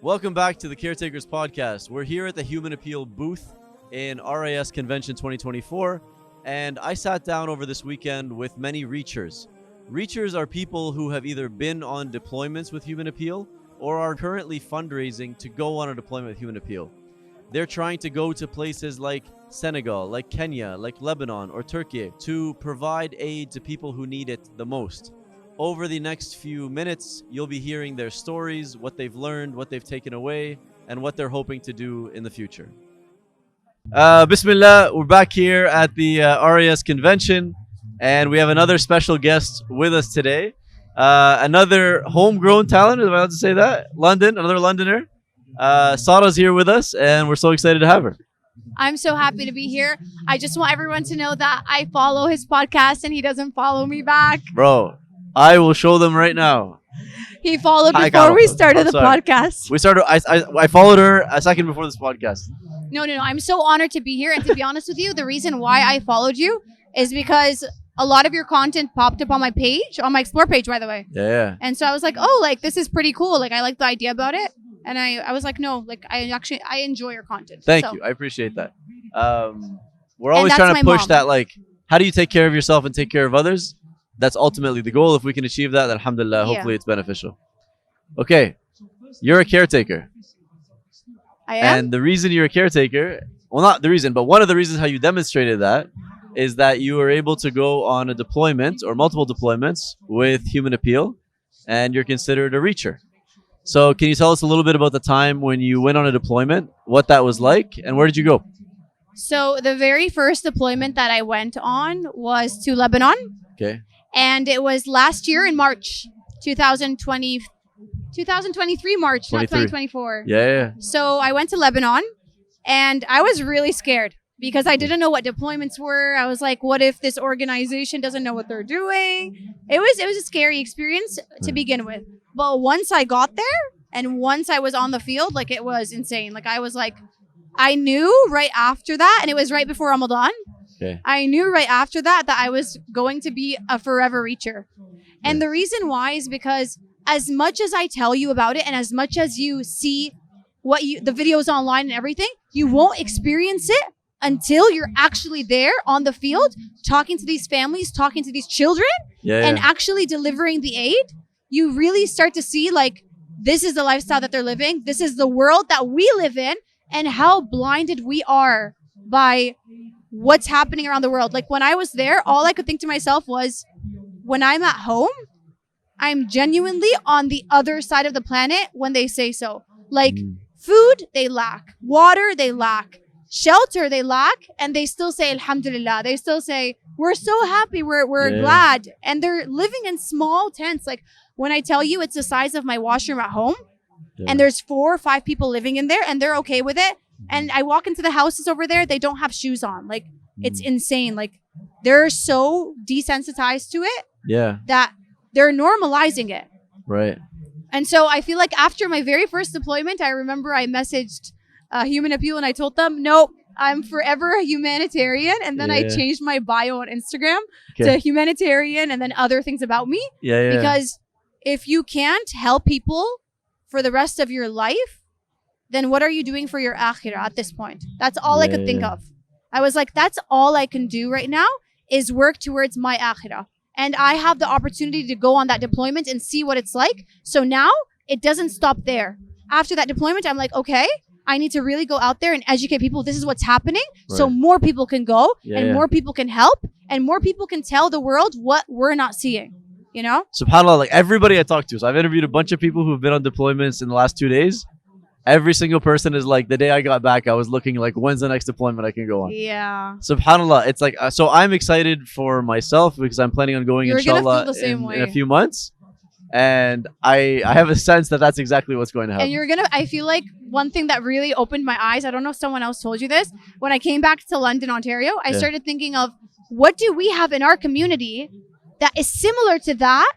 Welcome back to the Caretakers podcast. We're here at the Human Appeal booth in RIS Convention 2024, and I sat down over this weekend with many reachers. Reachers are people who have either been on deployments with Human Appeal or are currently fundraising to go on a deployment with Human Appeal. They're trying to go to places like Senegal, like Kenya, like Lebanon or Turkey to provide aid to people who need it the most. Over the next few minutes, you'll be hearing their stories, what they've learned, what they've taken away, and what they're hoping to do in the future. Bismillah, we're back here at the RIS Convention, and we have another special guest with us today. Another homegrown talent, am I allowed to say that? Another Londoner. Sarah's here with us, and we're so excited to have her. I'm so happy to be here. I just want everyone to know that I follow his podcast, and he doesn't follow me back. Bro, I will show them right now. He followed before we started the podcast. I followed her a second before this podcast. No. I'm so honored to be here. And to be honest with you, the reason why I followed you is because a lot of your content popped up on my page, on my Explore page, by the way. Yeah. And so I was like, oh, like, this is pretty cool. Like, I like the idea about it. And I was like, no, like, I enjoy your content. Thank you. I appreciate that. We're always trying to push that, like, how do you take care of yourself and take care of others? That's ultimately the goal. If we can achieve that, then alhamdulillah, hopefully it's beneficial. Okay, you're a caretaker. I am? And the reason you're a caretaker, well, not the reason, but one of the reasons how you demonstrated that is that you were able to go on a deployment or multiple deployments with Human Appeal, and you're considered a reacher. So can you tell us a little bit about the time when you went on a deployment, what that was like, and where did you go? So the very first deployment that I went on was to Lebanon. Okay. And it was last year in March, 2023 March, 23. not 2024. Yeah. So I went to Lebanon, and I was really scared because I didn't know what deployments were. I was like, what if this organization doesn't know what they're doing? It was a scary experience to begin with. But once I got there and once I was on the field, like, it was insane. Like, I was like, I knew right after that, and it was right before Ramadan. Okay. I knew right after that I was going to be a forever reacher. And the reason why is because as much as I tell you about it and as much as you see the videos online and everything, you won't experience it until you're actually there on the field, talking to these families, talking to these children, and actually delivering the aid. You really start to see, like, this is the lifestyle that they're living. This is the world that we live in, and how blinded we are by what's happening around the world. Like, when I was there, all I could think to myself was, when I'm at home, I'm genuinely on the other side of the planet when they say so. Like, food, they lack. Water, they lack. Shelter, they lack. And they still say, alhamdulillah. They still say, we're so happy. We're glad. And they're living in small tents. Like, when I tell you it's the size of my washroom at home, and there's 4 or 5 people living in there, and they're okay with it. And I walk into the houses over there, they don't have shoes on. Like, it's insane. Like, they're so desensitized to it that they're normalizing it. Right. And so I feel like after my very first deployment, I remember I messaged Human Appeal and I told them, nope, I'm forever a humanitarian. And then I changed my bio on Instagram to humanitarian and then other things about me. Because if you can't help people for the rest of your life, then what are you doing for your akhirah at this point? That's all I could think of. I was like, that's all I can do right now is work towards my akhirah. And I have the opportunity to go on that deployment and see what it's like. So now it doesn't stop there. After that deployment, I'm like, okay, I need to really go out there and educate people. This is what's happening. So more people can go and more people can help and more people can tell the world what we're not seeing. You know? SubhanAllah, like, everybody I talked to. So I've interviewed a bunch of people who've been on deployments in the last 2 days. Every single person is like, the day I got back, I was looking like, when's the next deployment I can go on? Yeah. SubhanAllah, it's like, so I'm excited for myself because I'm planning on going, inshallah, in a few months. And I have a sense that that's exactly what's going to happen. And I feel like one thing that really opened my eyes, I don't know if someone else told you this, when I came back to London, Ontario, I started thinking of, what do we have in our community that is similar to that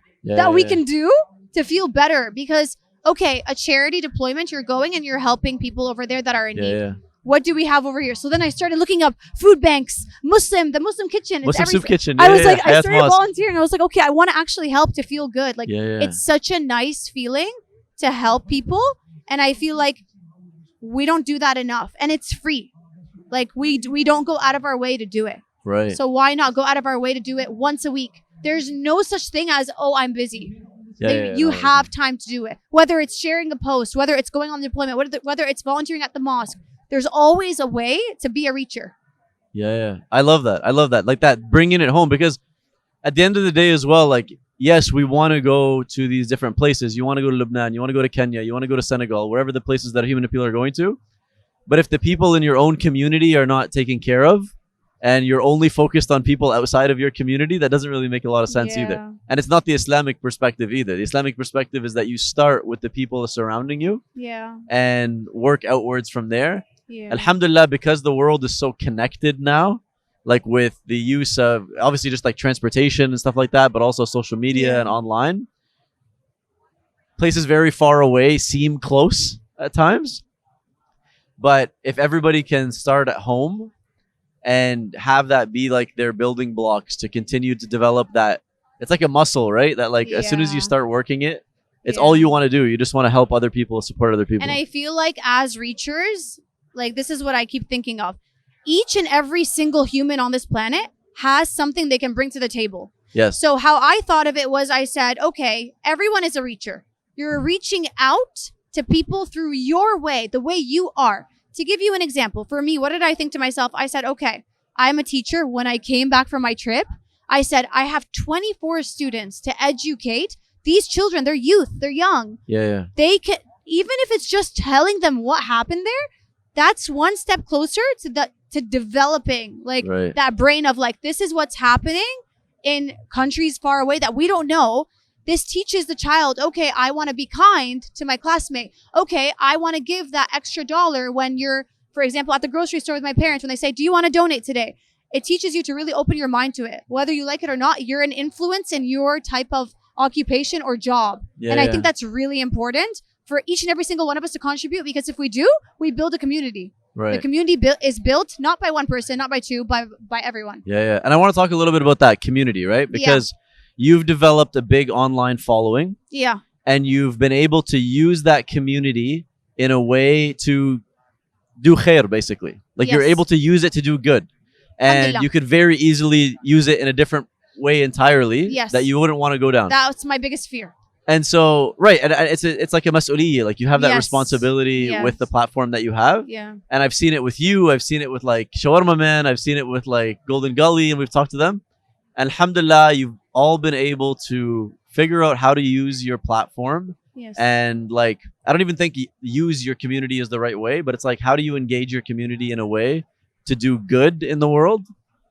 we can do to feel better? Because okay, a charity deployment, you're going and you're helping people over there that are in need. What do we have over here? So then I started looking up food banks, the Muslim kitchen. Muslim soup kitchen. I was like, I started volunteering. I was like, okay, I want to actually help to feel good. Like, it's such a nice feeling to help people. And I feel like we don't do that enough, and it's free. Like we don't go out of our way to do it. Right. So why not go out of our way to do it once a week? There's no such thing as, oh, I'm busy. You have time to do it. Whether it's sharing a post, whether it's going on deployment, whether it's volunteering at the mosque, there's always a way to be a reacher. Yeah. I love that. Like that, bringing it home, because at the end of the day as well, like, yes, we want to go to these different places. You want to go to Lebanon, you want to go to Kenya, you want to go to Senegal, wherever the places that human appeal are going to. But if the people in your own community are not taken care of, and you're only focused on people outside of your community, that doesn't really make a lot of sense either. And it's not the Islamic perspective either. The Islamic perspective is that you start with the people surrounding you and work outwards from there. Alhamdulillah, because the world is so connected now, like with the use of obviously just like transportation and stuff like that, but also social media and online, places very far away seem close at times. But if everybody can start at home and have that be like their building blocks to continue to develop that, it's like a muscle, right? That like as soon as you start working it, it's all you want to do. You just want to help other people, support other people. And I feel like as reachers, like this is what I keep thinking of. Each and every single human on this planet has something they can bring to the table. Yes. So how I thought of it was, I said, okay, everyone is a reacher. You're reaching out to people through your way, the way you are. To give you an example, for me, what did I think to myself? I said, okay, I'm a teacher. When I came back from my trip, I said, I have 24 students to educate. These children, they're youth, they're young. Yeah. They can, even if it's just telling them what happened there, that's one step closer to developing like that brain of like, this is what's happening in countries far away that we don't know. This teaches the child, okay, I want to be kind to my classmate. Okay, I want to give that extra $1 when you're, for example, at the grocery store with my parents, when they say, do you want to donate today? It teaches you to really open your mind to it. Whether you like it or not, you're an influence in your type of occupation or job. And I think that's really important for each and every single one of us to contribute, because if we do, we build a community. The community is built not by one person, not by two, by everyone. And I want to talk a little bit about that community, right? Because you've developed a big online following. And you've been able to use that community in a way to do khair, basically. Like you're able to use it to do good. And you could very easily use it in a different way entirely that you wouldn't want to go down. That's my biggest fear. And so, and it's like a mas'uliyya, like you have that responsibility with the platform that you have. And I've seen it with you. I've seen it with like Shawarma Man. I've seen it with like Golden Gully, and we've talked to them. Alhamdulillah, you've all been able to figure out how to use your platform. And like, I don't even think use your community is the right way, but it's like, how do you engage your community in a way to do good in the world?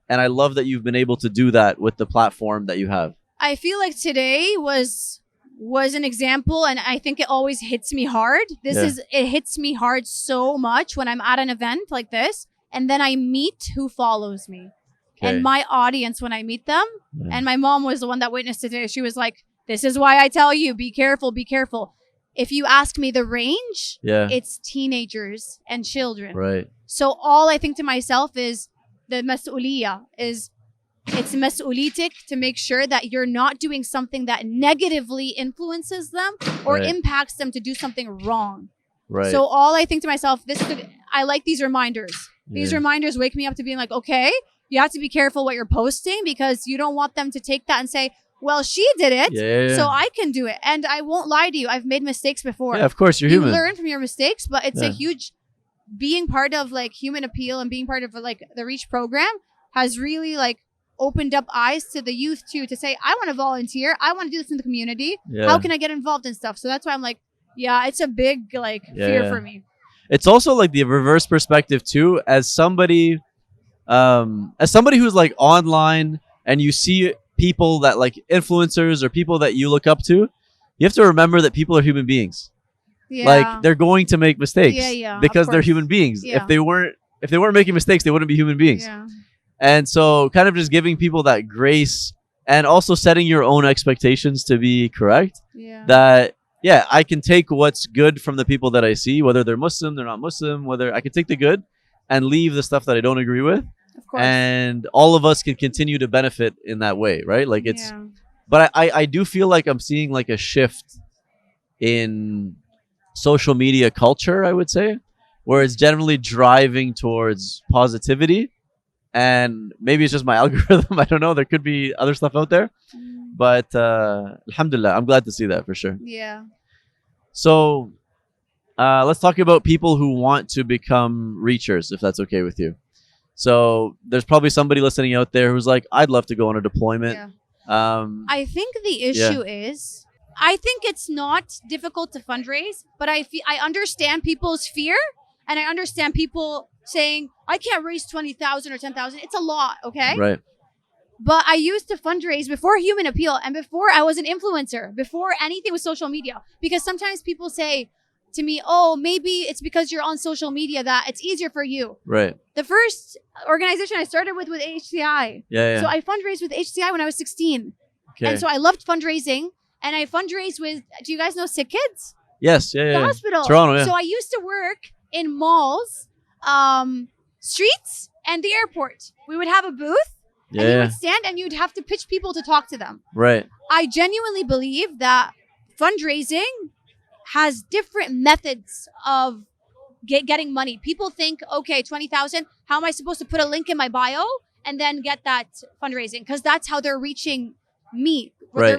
And I love that you've been able to do that with the platform that you have. I feel like today was an example, and I think it always hits me hard. It hits me hard so much when I'm at an event like this, and then I meet who follows me. And my audience, when I meet them, and my mom was the one that witnessed it today. She was like, this is why I tell you, be careful, be careful. If you ask me the range, it's teenagers and children. So all I think to myself is the mas'uliyya is, it's mas'ulitic to make sure that you're not doing something that negatively influences them or impacts them to do something wrong. So all I think to myself, I like these reminders. These reminders wake me up to being like, okay, you have to be careful what you're posting, because you don't want them to take that and say, well, she did it, so I can do it. And I won't lie to you, I've made mistakes before. Of course, you're human. You learn from your mistakes, but it's a huge, being part of like Human Appeal and being part of like the REACH program has really like opened up eyes to the youth too, to say, I want to volunteer, I want to do this in the community. How can I get involved in stuff? So that's why I'm like, it's a big like fear for me. It's also like the reverse perspective too, as somebody who's like online and you see people that like influencers or people that you look up to, you have to remember that people are human beings. Like they're going to make mistakes because they're human beings. If they weren't making mistakes, they wouldn't be human beings. And so kind of just giving people that grace, and also setting your own expectations to be correct. That I can take what's good from the people that I see, whether they're Muslim, they're not Muslim, whether I can take the good and leave the stuff that I don't agree with. Of course. And all of us can continue to benefit in that way, right? Like but I do feel like I'm seeing like a shift in social media culture, I would say, where it's generally driving towards positivity. And maybe it's just my algorithm. I don't know. There could be other stuff out there. But alhamdulillah, I'm glad to see that for sure. Yeah. So let's talk about people who want to become reachers, if that's okay with you. So there's probably somebody listening out there who's like, I'd love to go on a deployment. Yeah. I think the issue is, I think it's not difficult to fundraise, but I understand people's fear, and I understand people saying, I can't raise 20,000 or 10,000. It's a lot, okay? Right. But I used to fundraise before Human Appeal and before I was an influencer, before anything with social media. Because sometimes people say to me, oh, maybe it's because you're on social media that it's easier for you. Right. The first organization I started with HCI. Yeah. So I fundraised with HCI when I was 16. Okay. And so I loved fundraising. And I fundraised with, do you guys know Sick Kids? Yes. Yeah. The hospital. Toronto, yeah. So I used to work in malls, streets, and the airport. We would have a booth. And you would stand and you'd have to pitch people to talk to them. Right. I genuinely believe that fundraising has different methods of getting money. People think, okay, 20,000, how am I supposed to put a link in my bio and then get that fundraising? Because that's how they're reaching me. Right.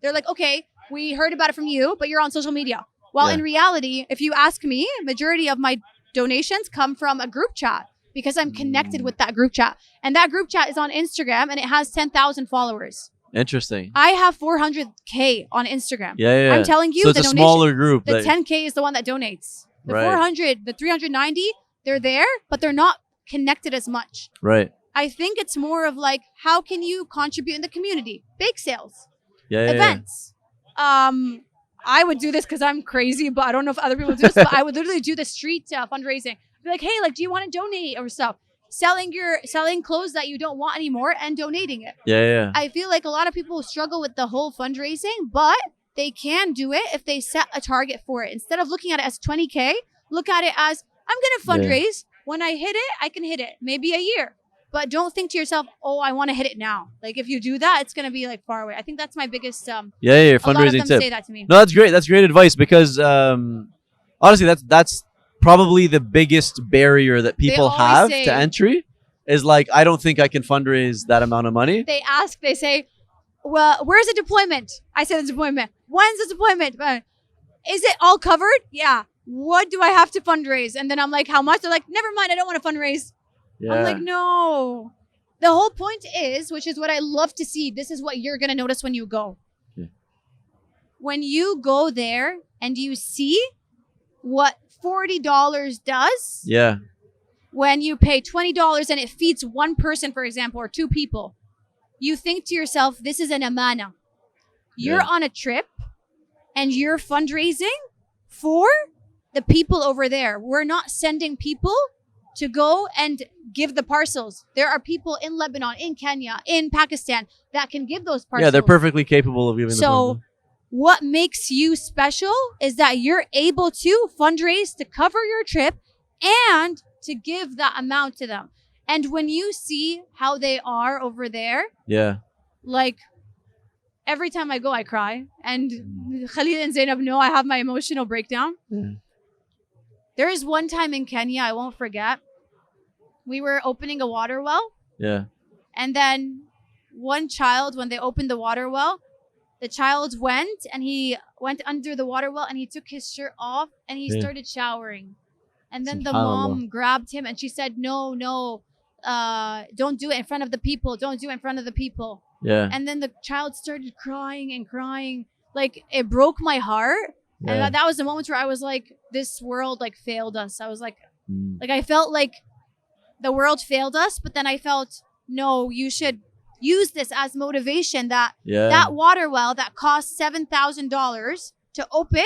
They're like, okay, we heard about it from you, but you're on social media. While in reality, if you ask me, majority of my donations come from a group chat because I'm connected with that group chat. And that group chat is on Instagram and it has 10,000 followers. Interesting. I have 400K on Instagram. Yeah. I'm telling you, so it's the a smaller group. The 10K is the one that donates. The Right. 400, the 390, they're there, but they're not connected as much. Right. I think it's more of like, how can you contribute in the community? Bake sales, Yeah. events. I would do this because I'm crazy, but I don't know if other people do this, but I would literally do the street fundraising. Be like, hey, like, do you want to donate or stuff? Selling clothes that you don't want anymore and donating it. Yeah. I feel like a lot of people struggle with the whole fundraising, but they can do it if they set a target for it. Instead of looking at it as 20K, look at it as, I'm going to fundraise. When I hit it, I can hit it. Maybe a year. But don't think to yourself, oh, I want to hit it now. Like, if you do that, it's going to be like far away. I think that's my biggest Your a lot of fundraising them tip. say that to me. No, that's great. That's great advice because honestly, that's probably the biggest barrier that people always have say- to entry is like, I don't think I can fundraise that amount of money. They say, well, where's the deployment? I say the deployment. When's the deployment? Is it all covered? Yeah. What do I have to fundraise? And then I'm like, how much? They're like, never mind. I don't want to fundraise. Yeah. I'm like, no. The whole point is, which is what I love to see, this is what you're going to notice when you go. Okay. When you go there and you see what $40 does, Yeah. when you pay $20 and it feeds one person, for example, or two people, you think to yourself, this is an amana. You're on a trip and you're fundraising for the people over there. We're not sending people to go and give the parcels. There are people in Lebanon, in Kenya, in Pakistan that can give those parcels. Yeah, they're perfectly capable of giving the parcels. What makes you special is that you're able to fundraise to cover your trip and to give that amount to them. And when you see how they are over there, like every time I go, I cry. And Khalil and Zainab know I have my emotional breakdown. There is one time in Kenya, I won't forget. We were opening a water well. Yeah. And then one child, when they opened the water well, the child went and he went under the water well and he took his shirt off and he started showering. And then the mom grabbed him and she said, no, don't do it in front of the people. Don't do it in front of the people. Yeah. And then the child started crying and crying. Like, it broke my heart. Yeah. And that was the moment where I was like, this world like failed us. I was like, I felt like the world failed us, but then I felt, no, you should use this as motivation that that water well that cost $7,000 to open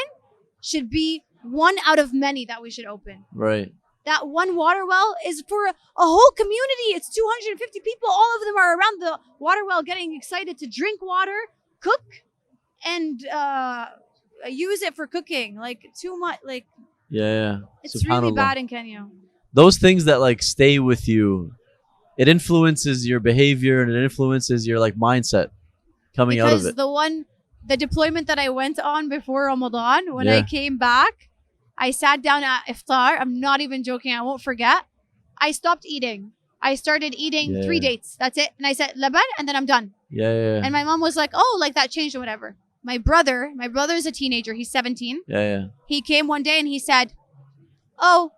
should be one out of many that we should open. Right. That one water well is for a whole community. It's 250 people. All of them are around the water well getting excited to drink water, cook, and use it for cooking. Like, too much. Like, it's really bad in Kenya. Those things that like stay with you, it influences your behavior and it influences your like mindset out of it. Because the deployment that I went on before Ramadan, when I came back, I sat down at iftar. I'm not even joking. I won't forget. I stopped eating. I started eating 3 dates. That's it. And I said, Laban, and then I'm done. Yeah. And my mom was like, oh, like that changed or whatever. My brother's a teenager. He's 17. Yeah. He came one day and he said, oh,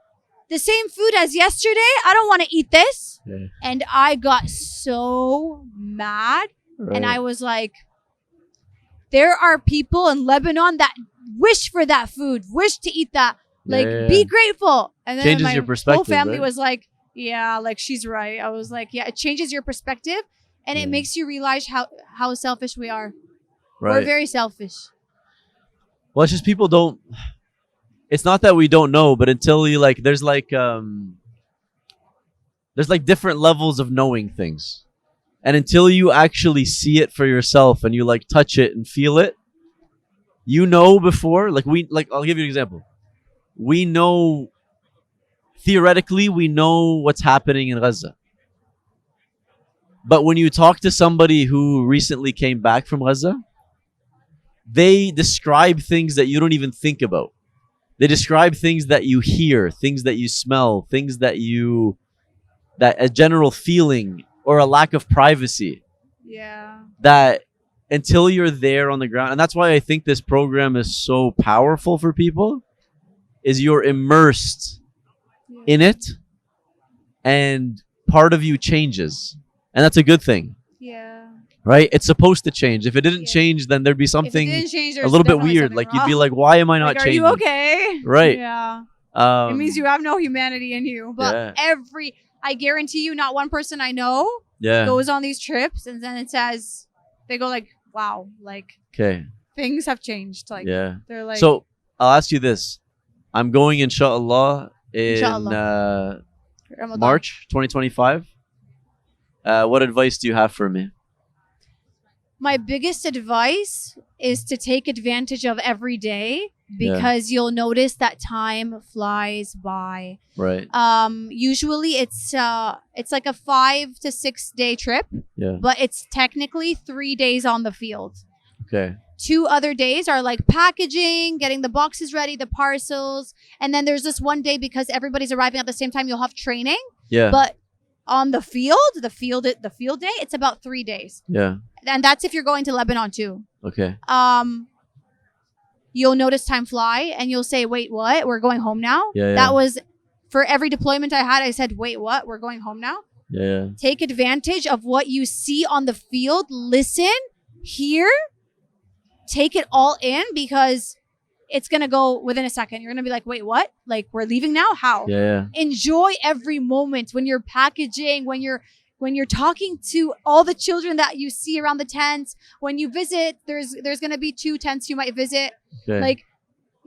the same food as yesterday. I don't want to eat this. Yeah. And I got so mad. Right. And I was like, there are people in Lebanon that wish for that food, wish to eat that. Like, be grateful. And then changes my your perspective, whole family right? was like, yeah, like she's right. I was like, yeah, it changes your perspective and it makes you realize how selfish we are. Right. We're very selfish. Well, it's just people don't. It's not that we don't know, but until you like, there's like different levels of knowing things, and until you actually see it for yourself and you like touch it and feel it, you know before. I'll give you an example. We know. Theoretically, we know what's happening in Gaza. But when you talk to somebody who recently came back from Gaza, they describe things that you don't even think about. They describe things that you hear, things that you smell, things that a general feeling or a lack of privacy. Yeah. That until you're there on the ground, and that's why I think this program is so powerful for people, is you're immersed in it, and part of you changes, and that's a good thing. Yeah. Right? It's supposed to change. If it didn't change, then there'd be something change, a little bit weird. Like you'd be like, "Why am I not changing?" Are you okay? Right. Yeah. It means you have no humanity in you. But I guarantee you, not one person I know goes on these trips, and then it says they go like, "Wow, like things have changed." Like they're like. So I'll ask you this: I'm going, inshallah, in March 2025. What advice do you have for me? My biggest advice is to take advantage of every day, because you'll notice that time flies by. Right. Usually it's like a 5 to 6 day trip. Yeah. But it's technically 3 days on the field. Okay. 2 other days are like packaging, getting the boxes ready, the parcels. And then there's this one day, because everybody's arriving at the same time, you'll have training. Yeah. But on the field day, it's about 3 days. Yeah. And that's if you're going to Lebanon too. Okay. You'll notice time fly and you'll say, wait, what? We're going home now? Yeah. That was, for every deployment I had, I said, wait, what? We're going home now? Yeah. Take advantage of what you see on the field. Listen, hear, take it all in, because it's going to go within a second. You're going to be like, wait, what? Like, we're leaving now? How? Yeah. Enjoy every moment when you're packaging, when you're talking to all the children that you see around the tents. When you visit, there's going to be 2 tents you might visit. Okay. Like,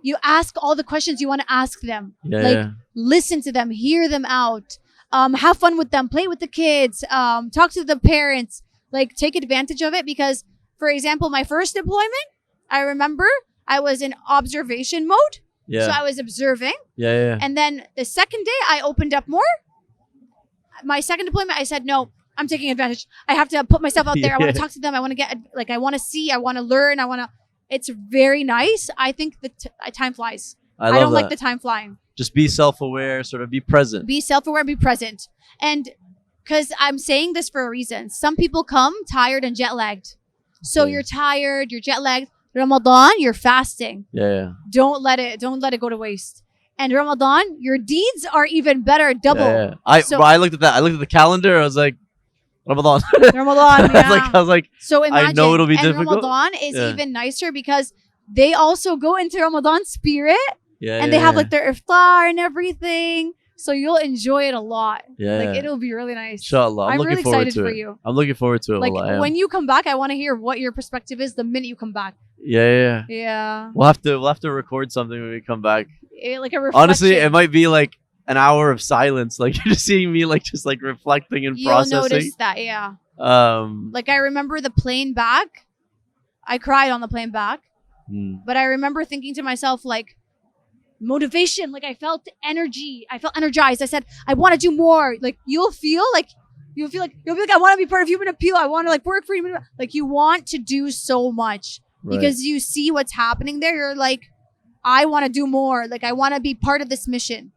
you ask all the questions you want to ask them. Listen to them, hear them out. Have fun with them, play with the kids, talk to the parents. Like, take advantage of it, because, for example, my first deployment, I remember I was in observation mode. Yeah. So I was observing. Yeah. And then the second day I opened up more. My second deployment, I said, no, I'm taking advantage. I have to put myself out there. I want to talk to them. I want to get, like, I want to see, I want to learn. It's very nice. I think the time flies. I don't like the time flying. Just be self-aware, sort of be present. Be self-aware, be present. And because I'm saying this for a reason. Some people come tired and jet-lagged. So you're tired, you're jet-lagged. Ramadan, you're fasting. Yeah. Don't let it go to waste. And Ramadan, your deeds are even better, double. Yeah. I looked at that. I looked at the calendar. I was like, Ramadan. Ramadan, yeah. I was like, so imagine, I know it'll be difficult. Ramadan is even nicer, because they also go into Ramadan spirit. Yeah. And they have like their iftar and everything. So you'll enjoy it a lot. Yeah. Like, it'll be really nice. Inshallah. I'm looking really forward excited to for it. you. I'm looking forward to it. Like, when you come back, I want to hear what your perspective is the minute you come back. Yeah. Yeah. We'll have to record something when we come back. Like a reflection. Honestly, it might be like an hour of silence. Like, you're just seeing me like just like reflecting and processing. You'll notice that, yeah. Like, I remember the plane back. I cried on the plane back. But I remember thinking to myself, like, motivation. Like, I felt energy. I felt energized. I said, I want to do more. Like, you'll be like, I want to be part of Human Appeal. I want to like work for Like, you want to do so much because you see what's happening there. You're like, I want to do more. Like, I want to be part of this mission.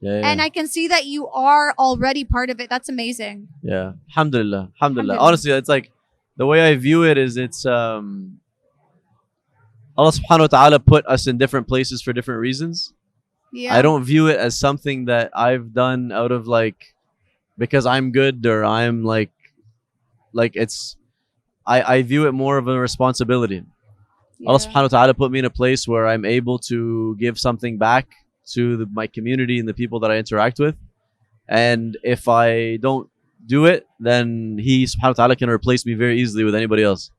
Yeah. And I can see that you are already part of it. That's amazing. Yeah. Alhamdulillah. Alhamdulillah. Alhamdulillah. Honestly, it's like the way I view it is it's Allah subhanahu wa ta'ala put us in different places for different reasons. Yeah. I don't view it as something that I've done out of like because I'm good or I'm like it's I view it more of a responsibility. Allah subhanahu wa ta'ala put me in a place where I'm able to give something back to my community and the people that I interact with. And if I don't do it, then He subhanahu wa ta'ala can replace me very easily with anybody else.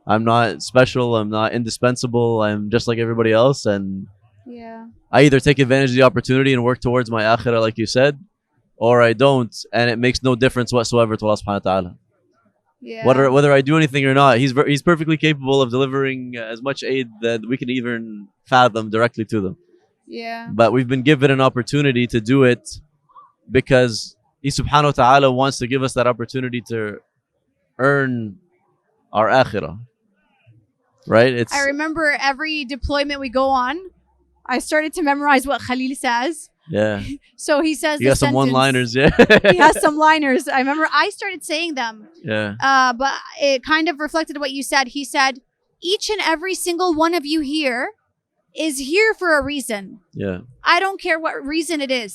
I'm not special, I'm not indispensable, I'm just like everybody else. And Yeah. I either take advantage of the opportunity and work towards my akhirah like you said, or I don't, and it makes no difference whatsoever to Allah subhanahu wa ta'ala. Yeah. Whether I do anything or not, he's perfectly capable of delivering as much aid that we can even fathom directly to them. Yeah. But we've been given an opportunity to do it because He subhanahu wa ta'ala wants to give us that opportunity to earn our akhirah. Right? It's I remember every deployment we go on, I started to memorize what Khalil says. yeah. So he says You the got some sentence. one-liners, yeah. He has some liners. I remember I started saying them. Yeah. But it kind of reflected what you said. He said, each and every single one of you here is here for a reason. Yeah. I don't care what reason it is,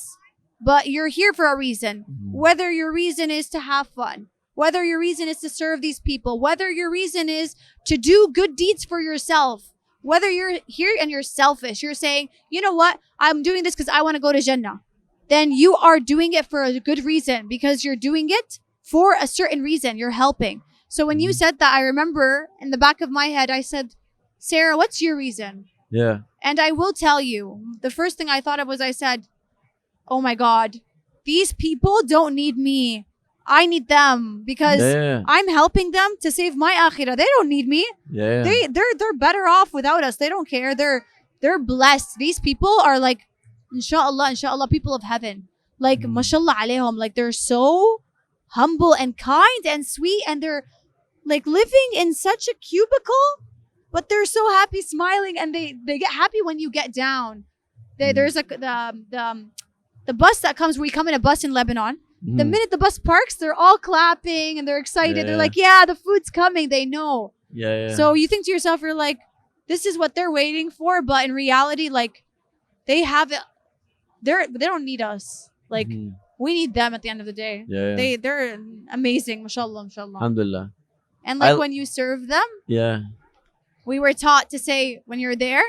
but you're here for a reason. Whether your reason is to have fun, whether your reason is to serve these people, whether your reason is to do good deeds for yourself, whether you're here and you're selfish, you're saying, you know what, I'm doing this because I want to go to Jannah. Then you are doing it for a good reason because you're doing it for a certain reason. You're helping. So when you said that, I remember in the back of my head, I said, Sarah, what's your reason? Yeah. And I will tell you, the first thing I thought of was I said, oh my God, these people don't need me. I need them because Yeah. I'm helping them to save my akhirah. They don't need me. Yeah. They're better off without us. They don't care. They're blessed. These people are like, inshallah, people of heaven. Like, mashallah alayhum. Like, they're so humble and kind and sweet, and they're like living in such a cubicle, but they're so happy, smiling, and they get happy when you get down. There's like the bus that comes. We come in a bus in Lebanon. The minute the bus parks, they're all clapping and they're excited. Yeah. They're like, yeah, the food's coming. They know. Yeah. So you think to yourself, you're like, this is what they're waiting for. But in reality, like, they have it. They don't need us. Like, we need them at the end of the day. Yeah. They're amazing. Mashallah, mashallah. Alhamdulillah. And like when you serve them, Yeah. we were taught to say when you're there,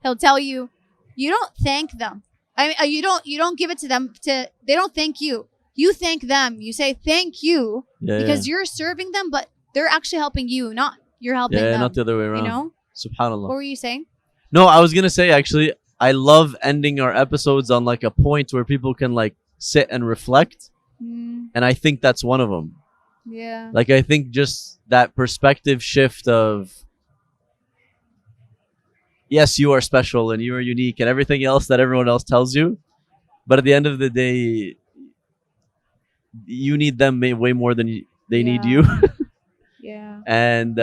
he'll tell you, you don't thank them. I mean, you don't give it to them. They don't thank you. You thank them. You say thank you because you're serving them, but they're actually helping you, not you're helping them. Yeah, not the other way around. You know? Subhanallah. What were you saying? No, I was gonna say actually, I love ending our episodes on like a point where people can like sit and reflect, and I think that's one of them. Yeah. Like I think just that perspective shift of yes, you are special and you are unique and everything else that everyone else tells you, but at the end of the day, you need them way more than they need you. Yeah. And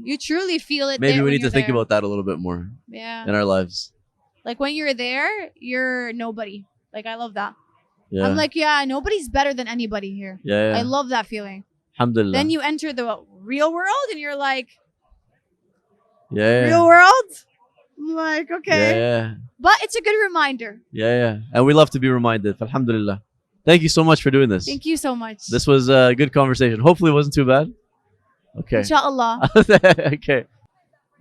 you truly feel it. maybe there we when need to you're think there. about that a little bit more Yeah. in our lives. Like when you're there, you're nobody. Like I love that. Yeah. I'm like, yeah, nobody's better than anybody here. Yeah. I love that feeling. Alhamdulillah. Then you enter the real world and you're like, yeah. real world? I'm like, okay. Yeah. But it's a good reminder. Yeah. And we love to be reminded. Alhamdulillah. Thank you so much for doing this. Thank you so much. This was a good conversation. Hopefully it wasn't too bad. Okay. Inshallah. Okay.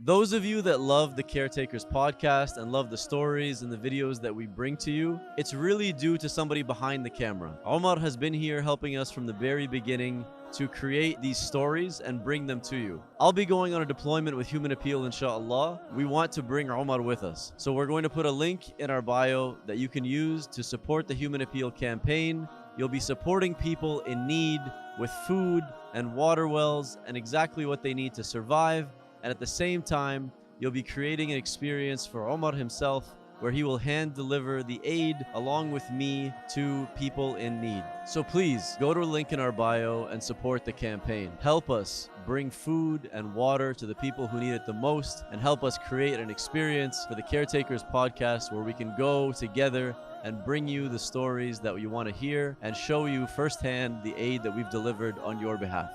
Those of you that love the Caretakers podcast and love the stories and the videos that we bring to you, it's really due to somebody behind the camera. Omar has been here helping us from the very beginning to create these stories and bring them to you. I'll be going on a deployment with Human Appeal, inshallah. We want to bring Omar with us. So we're going to put a link in our bio that you can use to support the Human Appeal campaign. You'll be supporting people in need with food and water wells and exactly what they need to survive. And at the same time, you'll be creating an experience for Omar himself where he will hand deliver the aid along with me to people in need. So please go to a link in our bio and support the campaign. Help us bring food and water to the people who need it the most, and help us create an experience for the Caretakers podcast where we can go together and bring you the stories that you want to hear and show you firsthand the aid that we've delivered on your behalf.